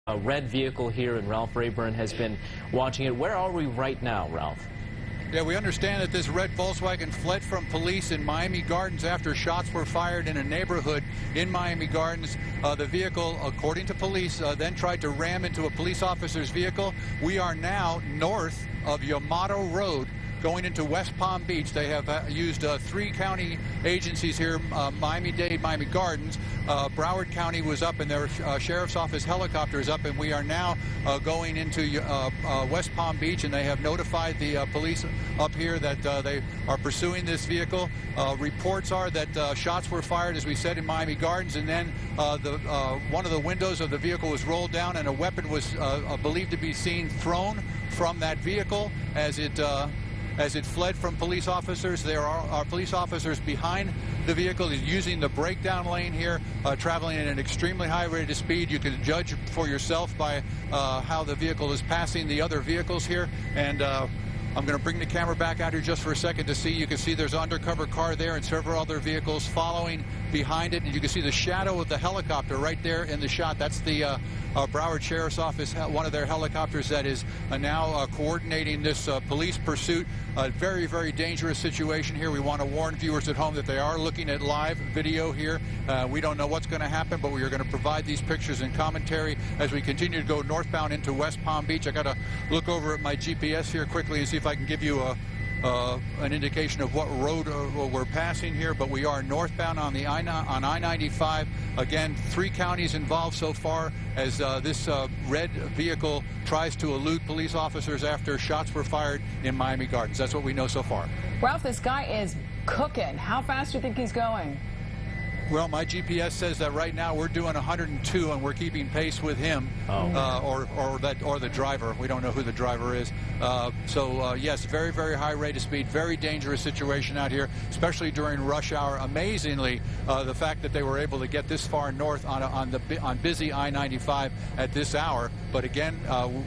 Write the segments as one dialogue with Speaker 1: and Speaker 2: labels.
Speaker 1: A red vehicle here, and Ralph Rayburn has been watching it. Where are we right now, Ralph?
Speaker 2: Yeah, we understand that this red Volkswagen fled from police in Miami Gardens after shots were fired in a neighborhood in Miami Gardens. The vehicle, according to police, then tried to ram into a police officer's vehicle. We are now north of Yamato Road, going into West Palm Beach. They have used 3 county agencies here, Miami-Dade, Miami Gardens. Broward County was up, and their sheriff's office helicopter is up, and we are now going into West Palm Beach, and they have notified the police up here that they are pursuing this vehicle. Reports are that shots were fired, as we said, in Miami Gardens, and then one of the windows of the vehicle was rolled down, and a weapon was believed to be seen thrown from that vehicle as it fled from police officers. There are police officers behind the vehicle. He's using the breakdown lane here, traveling at an extremely high rate of speed. You can judge for yourself by how the vehicle is passing the other vehicles here. And I'm going to bring the camera back out here just for a second to see. You can see there's an undercover car there and several other vehicles following behind it. And you can see the shadow of the helicopter right there in the shot. That's the Broward Sheriff's Office, one of their helicopters that is now coordinating this police pursuit. A very, very dangerous situation here. We want to warn viewers at home that they are looking at live video here. We don't know what's going to happen, but we are going to provide these pictures and commentary as we continue to go northbound into West Palm Beach. I got to look over at my GPS here quickly and see if I can give you an indication of what road we're passing here, but we are northbound on the I-95. Again, 3 counties involved so far as this red vehicle tries to elude police officers after shots were fired in Miami Gardens. That's what we know so far.
Speaker 3: Ralph, this guy is cooking. How fast do you think he's going?
Speaker 2: Well, my GPS says that right now we're doing 102, and we're keeping pace with him, or the driver. We don't know who the driver is. Yes, very, very high rate of speed, very dangerous situation out here, especially during rush hour. Amazingly, the fact that they were able to get this far north on busy I-95 at this hour. But again,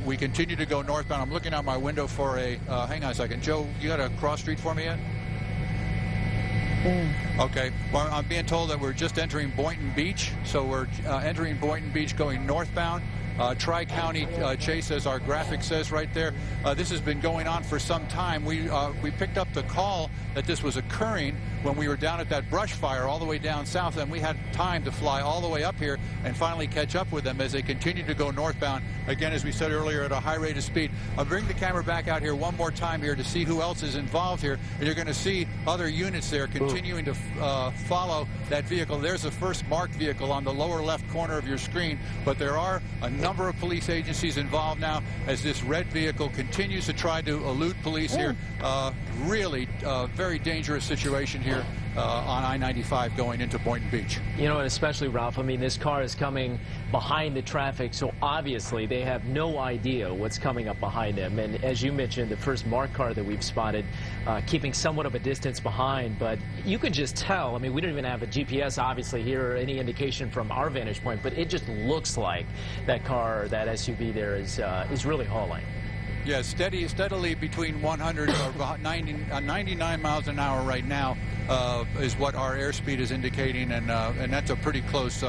Speaker 2: we continue to go northbound. I'm looking out my window for a. Hang on a second, Joe. You got a cross street for me yet? Okay, well, I'm being told that we're just entering Boynton Beach, so we're entering Boynton Beach going northbound. Tri-County chase, as our graphic says right there. This has been going on for some time. We picked up the call that this was occurring when we were down at that brush fire all the way down south, and we had time to fly all the way up here and finally catch up with them as they continue to go northbound, again, as we said earlier, at a high rate of speed. I'll bring the camera back out here one more time here to see who else is involved here, and you're going to see other units there continuing to follow that vehicle. There's the first marked vehicle on the lower left corner of your screen, but there are a number of police agencies involved now as this red vehicle continues to try to elude police here. Really very dangerous situation here on I-95 going into Boynton Beach.
Speaker 1: You know, and especially, Ralph, I mean, this car is coming behind the traffic, so obviously they have no idea what's coming up behind them. And as you mentioned, the first marked car that we've spotted keeping somewhat of a distance behind, but you can just tell. I mean, we don't even have a GPS, obviously, here or any indication from our vantage point, but it just looks like that car, that SUV there is really hauling.
Speaker 2: Yeah, steadily between 100 or 99 miles an hour right now is what our airspeed is indicating, and that's a pretty close,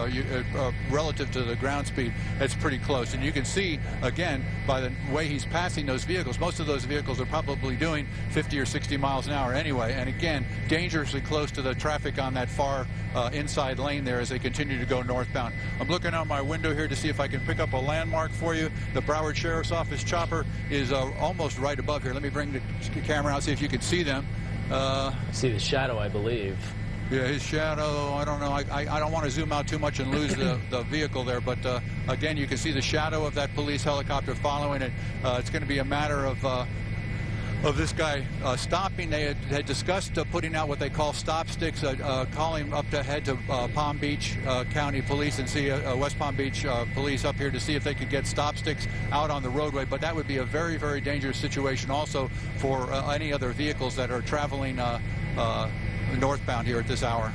Speaker 2: relative to the ground speed, that's pretty close. And you can see, again, by the way he's passing those vehicles, most of those vehicles are probably doing 50 or 60 miles an hour anyway, and again, dangerously close to the traffic on that far inside lane there as they continue to go northbound. I'm looking out my window here to see if I can pick up a landmark for you. The Broward Sheriff's Office chopper is almost right above here. Let me bring the camera out, see if you can see them.
Speaker 1: See the shadow, I believe.
Speaker 2: Yeah, his shadow, I don't know. I don't want to zoom out too much and lose the vehicle there, but again, you can see the shadow of that police helicopter following it. It's going to be a matter of this guy stopping. They had discussed putting out what they call stop sticks, calling up to head to Palm Beach County Police and see West Palm Beach Police up here to see if they could get stop sticks out on the roadway. But that would be a very, very dangerous situation also for any other vehicles that are traveling northbound here at this hour.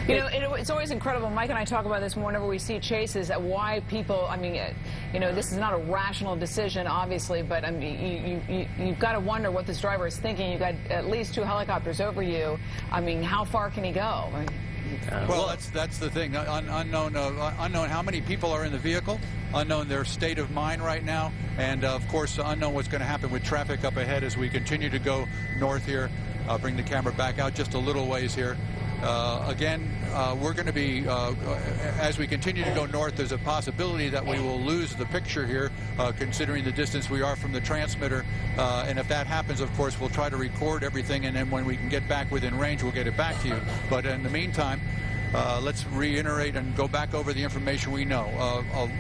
Speaker 3: You know, it's always incredible. Mike and I talk about this whenever we see chases, at why people, I mean, you know, this is not a rational decision, obviously, but I mean, you've got to wonder what this driver is thinking. You've got at least 2 helicopters over you. I mean, how far can he go? I mean,
Speaker 2: Well, that's the thing. Unknown how many people are in the vehicle, unknown their state of mind right now, and of course unknown what's going to happen with traffic up ahead as we continue to go north here. I'll bring the camera back out just a little ways here. Again, we're going to be, as we continue to go north, there's a possibility that we will lose the picture here, considering the distance we are from the transmitter. And if that happens, of course, we'll try to record everything, and then when we can get back within range, we'll get it back to you. But in the meantime, let's reiterate and go back over the information we know.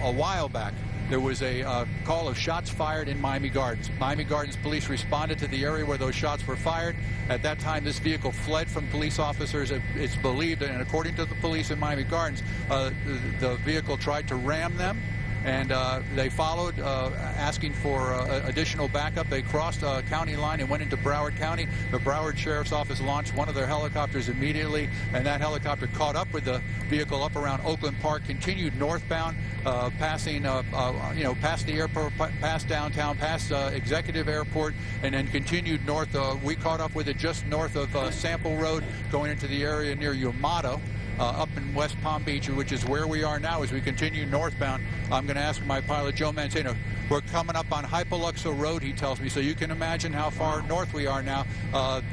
Speaker 2: A while back, there was a call of shots fired in Miami Gardens. Miami Gardens police responded to the area where those shots were fired. At that time, this vehicle fled from police officers. It's believed, and according to the police in Miami Gardens, the vehicle tried to ram them, and they followed, asking for additional backup. They crossed a county line and went into Broward County. The Broward Sheriff's Office launched one of their helicopters immediately, and that helicopter caught up with the vehicle up around Oakland Park, continued northbound, passing, past the airport, past downtown, past Executive Airport, and then continued north. We caught up with it just north of Sample Road, going into the area near Yamato. Up in West Palm Beach, which is where we are now as we continue northbound. I'm going to ask my pilot, Joe Mancino. We're coming up on Hypoluxo Road, he tells me, so you can imagine how far north we are now.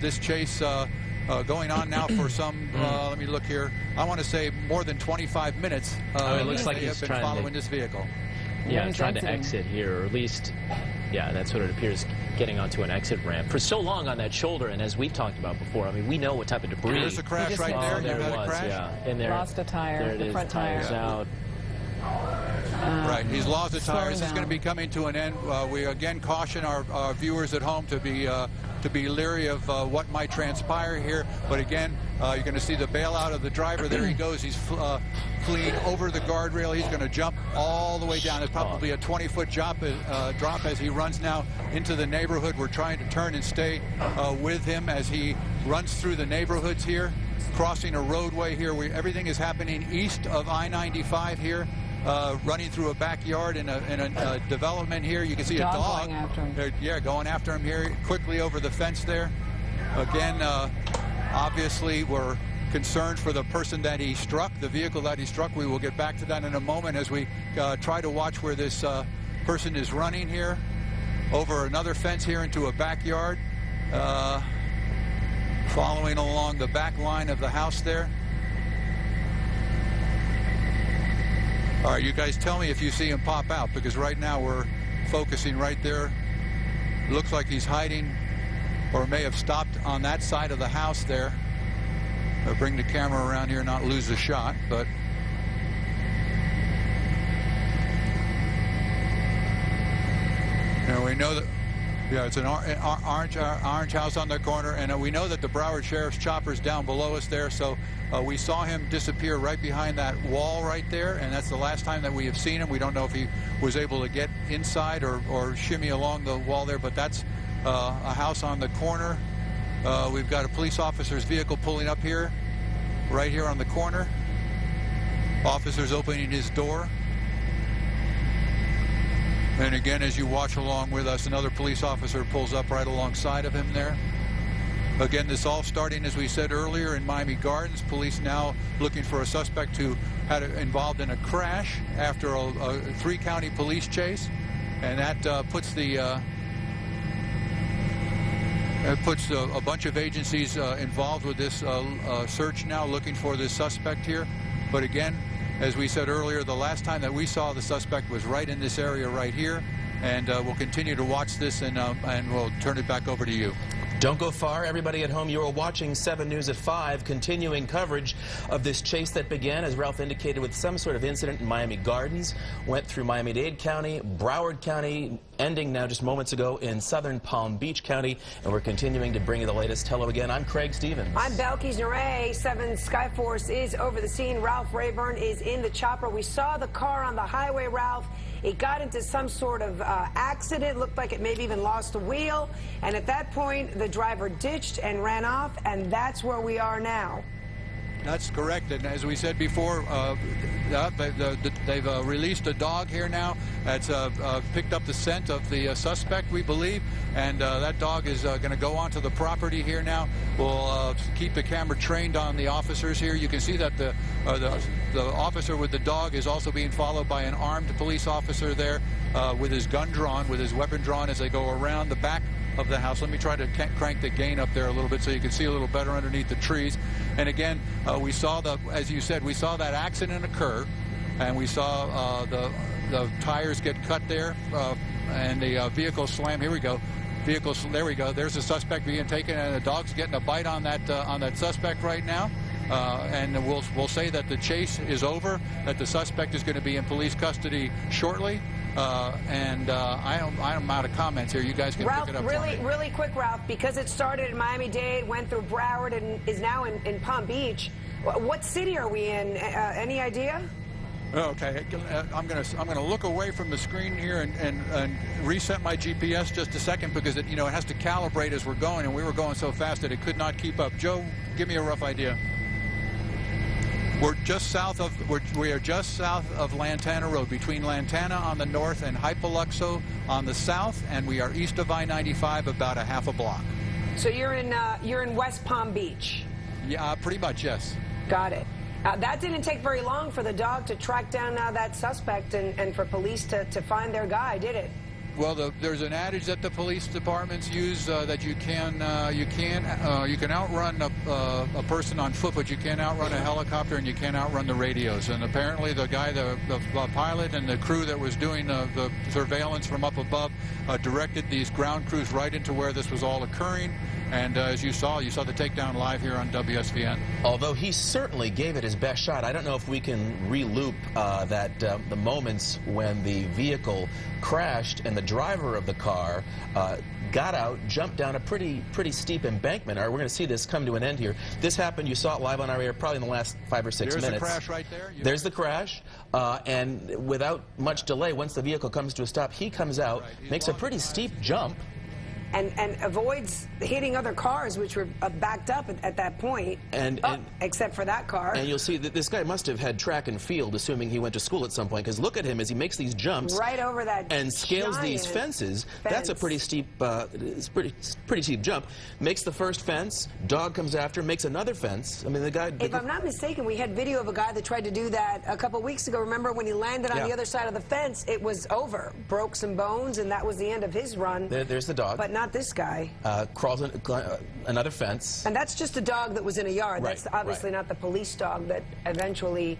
Speaker 2: This chase going on now for some, let me look here, I want to say more than 25 minutes.
Speaker 1: It looks like he's
Speaker 2: been
Speaker 1: trying
Speaker 2: following
Speaker 1: to,
Speaker 2: this vehicle.
Speaker 1: Yeah, trying to exit here, or at least, yeah, that's what it appears, getting onto an exit ramp. For so long on that shoulder, and as we've talked about before, I mean, we know what type of debris.
Speaker 2: There's a crash right there.
Speaker 1: There
Speaker 2: You've
Speaker 1: it
Speaker 2: had a
Speaker 1: was,
Speaker 2: crash?
Speaker 1: yeah. And there,
Speaker 3: lost a tire,
Speaker 1: there it
Speaker 3: the
Speaker 1: is,
Speaker 3: front tire.
Speaker 1: tire's out.
Speaker 2: Right, he's lost the tires. This is
Speaker 3: down.
Speaker 2: going to be coming to an end. We again caution our viewers at home to be leery of what might transpire here. But again, you're going to see the bailout of the driver. There he goes. He's fleeing over the guardrail. He's going to jump all the way down. It's probably a 20-foot drop as he runs now into the neighborhood. We're trying to turn and stay with him as he runs through the neighborhoods here, crossing a roadway here. Everything is happening east of I-95 here. Running through a backyard in a development here. You can see a dog.
Speaker 3: Going after him.
Speaker 2: Yeah, going after him here, quickly over the fence there. Again, obviously, we're concerned for the person that he struck, the vehicle that he struck. We will get back to that in a moment as we try to watch where this person is running here, over another fence here into a backyard, following along the back line of the house there. All right, you guys tell me if you see him pop out, because right now we're focusing right there. Looks like he's hiding or may have stopped on that side of the house there. I'll bring the camera around here, not lose the shot, but we know that, yeah, it's an orange house on the corner, and we know that the Broward Sheriff's chopper is down below us there, so we saw him disappear right behind that wall right there, and that's the last time that we have seen him. We don't know if he was able to get inside or shimmy along the wall there, but that's a house on the corner. We've got a police officer's vehicle pulling up here, right here on the corner. Officer's opening his door. And again, as you watch along with us, another police officer pulls up right alongside of him there. Again, this all starting, as we said earlier, in Miami Gardens. Police now looking for a suspect who had involved in a crash after a 3-county police chase. And that puts a bunch of agencies involved with this search now, looking for this suspect here. But again, as we said earlier, the last time that we saw the suspect was right in this area right here. And we'll continue to watch this, and we'll turn it back over to you.
Speaker 4: Don't go far, everybody at home. You are watching 7 News at 5, continuing coverage of this chase that began, as Ralph indicated, with some sort of incident in Miami Gardens, went through Miami-Dade County, Broward County, ending now just moments ago in southern Palm Beach County, and we're continuing to bring you the latest. Hello again, I'm Craig Stevens.
Speaker 5: I'm Belkis Naray. 7 Skyforce is over the scene. Ralph Rayburn is in the chopper. We saw the car on the highway, Ralph. It got into some sort of accident. Looked like it maybe even lost a wheel. And at that point, the driver ditched and ran off, and that's where we are now.
Speaker 2: That's correct, and as we said before, they've released a dog here now that's picked up the scent of the suspect, we believe, and that dog is going to go onto the property here now. We'll keep the camera trained on the officers here. You can see that the officer with the dog is also being followed by an armed police officer there with his gun drawn, with his weapon drawn, as they go around the back of the house. Let me try to crank the gain up there a little bit so you can see a little better underneath the trees. And again, we saw as you said, we saw that accident occur, and we saw the tires get cut there, and the vehicle slam. Here we go. There we go. There's the suspect being taken, and the dog's getting a bite on that suspect right now. And we'll say that the chase is over, that the suspect is going to be in police custody shortly. I'm out of comments here. You guys can
Speaker 5: Ralph,
Speaker 2: pick it up.
Speaker 5: really quick, Ralph, because it started in Miami-Dade, went through Broward, and is now in Palm Beach. What city are we in? Any idea?
Speaker 2: Okay, I'm gonna look away from the screen here and reset my GPS just a second, because it has to calibrate as we're going, and we were going so fast that it could not keep up. Joe, give me a rough idea. We're just south of we are just south of Lantana Road, between Lantana on the north and Hypoluxo on the south, and we are east of I-95 about a half a block.
Speaker 5: So you're in West Palm Beach.
Speaker 2: Yeah, pretty much, yes.
Speaker 5: Got it. That didn't take very long for the dog to track down that suspect and for police to find their guy, did it?
Speaker 2: Well, there's an adage that the police departments use that you can outrun a person on foot, but you can't outrun a helicopter, and you can't outrun the radios. And apparently, the guy, the pilot, and the crew that was doing the surveillance from up above directed these ground crews right into where this was all occurring. And as you saw the takedown live here on WSVN.
Speaker 4: Although he certainly gave it his best shot. I don't know if we can re-loop the moments when the vehicle crashed and the driver of the car got out, jumped down a pretty steep embankment. We're going to see this come to an end here. This happened, you saw it live on our air probably in the last 5 or 6 minutes.
Speaker 2: There's the crash right there.
Speaker 4: There's the crash, and without much delay, once the vehicle comes to a stop, he comes out, makes a pretty steep jump.
Speaker 5: And avoids hitting other cars, which were backed up at that point, except for that car.
Speaker 4: And you'll see that this guy must have had track and field, assuming he went to school at some point, because look at him as he makes these jumps
Speaker 5: right over that
Speaker 4: and scales these fences. That's a pretty steep, pretty steep jump. Makes the first fence, dog comes after, makes another fence. I mean, the guy.
Speaker 5: If I'm not mistaken, we had video of a guy that tried to do that a couple weeks ago. Remember when he landed on the other side of the fence? It was over, broke some bones, and that was the end of his run.
Speaker 4: There's the dog.
Speaker 5: But not this guy.
Speaker 4: Crawls in another fence.
Speaker 5: And that's just a dog that was in a yard.
Speaker 4: Right,
Speaker 5: that's obviously not the police dog that eventually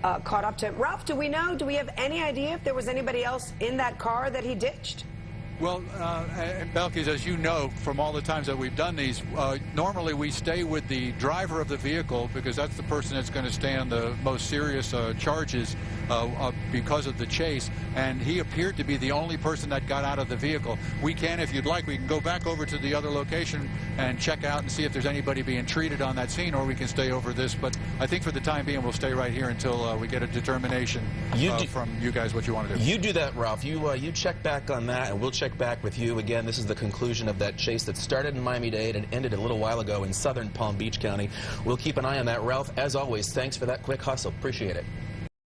Speaker 5: caught up to him. Ralph, do we have any idea if there was anybody else in that car that he ditched?
Speaker 2: Well, Belkis, as you know from all the times that we've done these, normally we stay with the driver of the vehicle, because that's the person that's going to stand the most serious charges because of the chase, and he appeared to be the only person that got out of the vehicle. We can, if you'd like, we can go back over to the other location and check out and see if there's anybody being treated on that scene, or we can stay over this. But I think for the time being, we'll stay right here until we get a determination from you guys what you want to do.
Speaker 4: You do that, Ralph. You check back on that, and we'll check back with you. Again, this is the conclusion of that chase that started in Miami-Dade and ended a little while ago in southern Palm Beach County. We'll keep an eye on that. Ralph, as always, thanks for that quick hustle. Appreciate it.